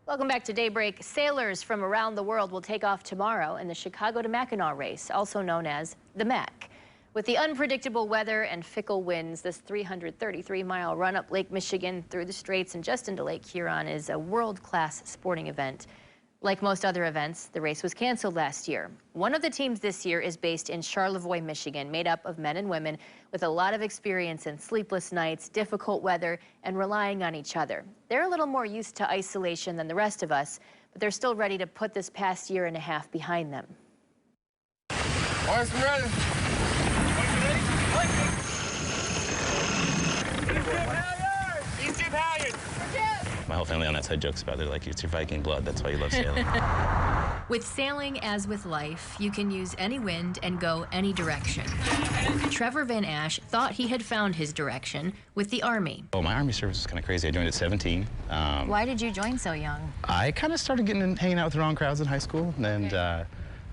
Welcome back to Daybreak. Sailors from around the world will take off tomorrow in the Chicago to Mackinac race, also known as the Mac. With the unpredictable weather and fickle winds, this 333-mile run up Lake Michigan through the Straits and just into Lake Huron is a world-class sporting event. Like most other events, the race was canceled last year. One of the teams this year is based in Charlevoix, Michigan, made up of men and women with a lot of experience in sleepless nights, difficult weather, and relying on each other. They're a little more used to isolation than the rest of us, but they're still ready to put this past year and a half behind them. Boys, we ready? My whole family on that side jokes about it. They're like, it's your Viking blood. That's why you love sailing. With sailing, as with life, you can use any wind and go any direction. Trevor Van Ash thought he had found his direction with the Army. Oh, my Army service was kind of crazy. I joined at 17. Why did you join so young? I kind of started hanging out with the wrong crowds in high school, and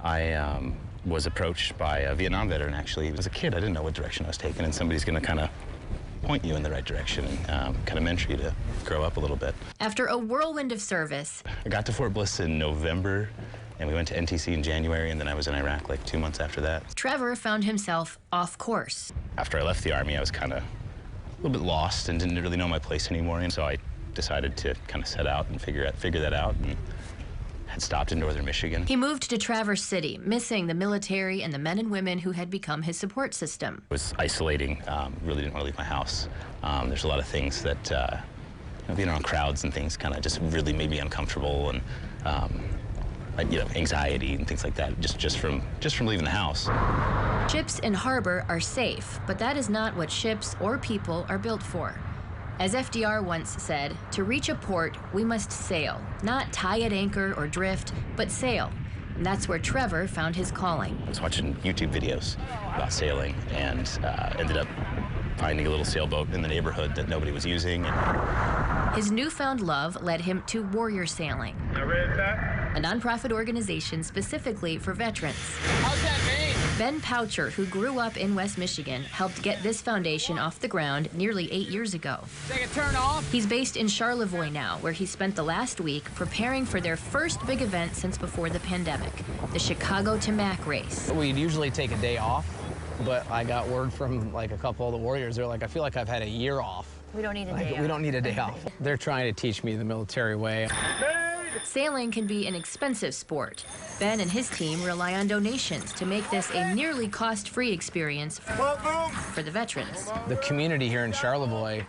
I was approached by a Vietnam veteran, actually. As a kid, I didn't know what direction I was taking, and somebody's going to kind of point you in the right direction and kind of mentor you to grow up a little bit. After a whirlwind of service, I got to Fort Bliss in November, and we went to NTC in January, and then I was in Iraq like 2 months after that. Trevor found himself off course. After I left the Army, I was kind of a little bit lost and didn't really know my place anymore, and so I decided to kind of set out and figure that out, and had stopped in northern Michigan. He moved to Traverse City, missing the military and the men and women who had become his support system. It was isolating, really didn't want to leave my house. There's a lot of things that, being around crowds and things kind of just really made me uncomfortable, and anxiety and things like that just from leaving the house. Ships in harbor are safe, but that is not what ships or people are built for. As FDR once said, to reach a port, we must sail, not tie at anchor or drift, but sail. And that's where Trevor found his calling. I was watching YouTube videos about sailing and ended up finding a little sailboat in the neighborhood that nobody was using. His newfound love led him to Warrior Sailing, a nonprofit organization specifically for veterans. How's that mean? Ben Poucher, who grew up in West Michigan, helped get this foundation off the ground nearly 8 years ago. Take a turn off. He's based in Charlevoix now, where he spent the last week preparing for their first big event since before the pandemic, the Chicago to Mac race. We'd usually take a day off, but I got word from like a couple of the Warriors. They're like, I feel like I've had a year off. We don't need a day off. We don't need a day off. They're trying to teach me the military way. Sailing can be an expensive sport. Ben and his team rely on donations to make this a nearly cost-free experience for the veterans. The community here in Charlevoix,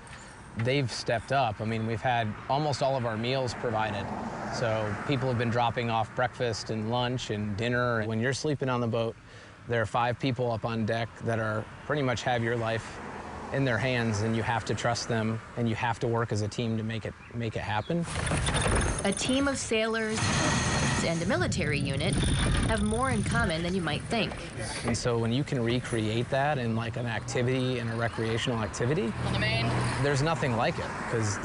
they've stepped up. I mean, we've had almost all of our meals provided. So people have been dropping off breakfast and lunch and dinner. When you're sleeping on the boat, there are 5 people up on deck that are pretty much have your life in their hands, and you have to trust them, and you have to work as a team to make it happen. A team of sailors and a military unit have more in common than you might think. And so when you can recreate that in like an activity and a recreational activity, there's nothing like it, because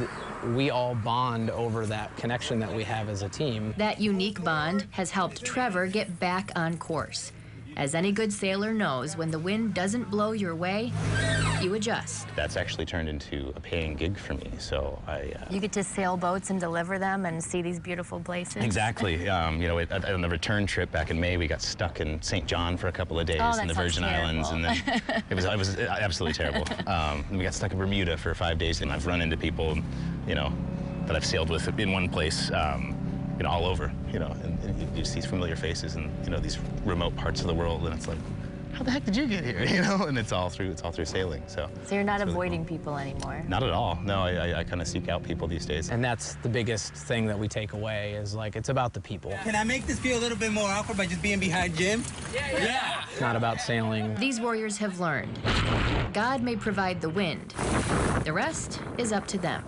we all bond over that connection that we have as a team. That unique bond has helped Trevor get back on course. As any good sailor knows, when the wind doesn't blow your way, you adjust. That's actually turned into a paying gig for me, so You get to sail boats and deliver them and see these beautiful places. Exactly. On the return trip back in May, we got stuck in St. John for a couple of days in the Virgin Islands, and then it was absolutely terrible. We got stuck in Bermuda for 5 days, and I've run into people, that I've sailed with in one place. All over, and you see these familiar faces and, these remote parts of the world, and it's like, how the heck did you get here, and it's all through sailing, so. So you're not avoiding people anymore? Not at all, no, I kind of seek out people these days. And that's the biggest thing that we take away is, like, it's about the people. Can I make this feel a little bit more awkward by just being behind Jim? Yeah. It's not about sailing. These warriors have learned God may provide the wind. The rest is up to them.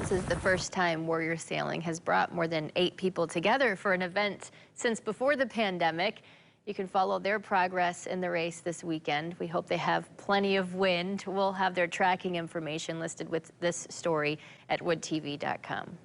This is the first time Warrior Sailing has brought more than 8 people together for an event since before the pandemic. You can follow their progress in the race this weekend. We hope they have plenty of wind. We'll have their tracking information listed with this story at woodtv.com.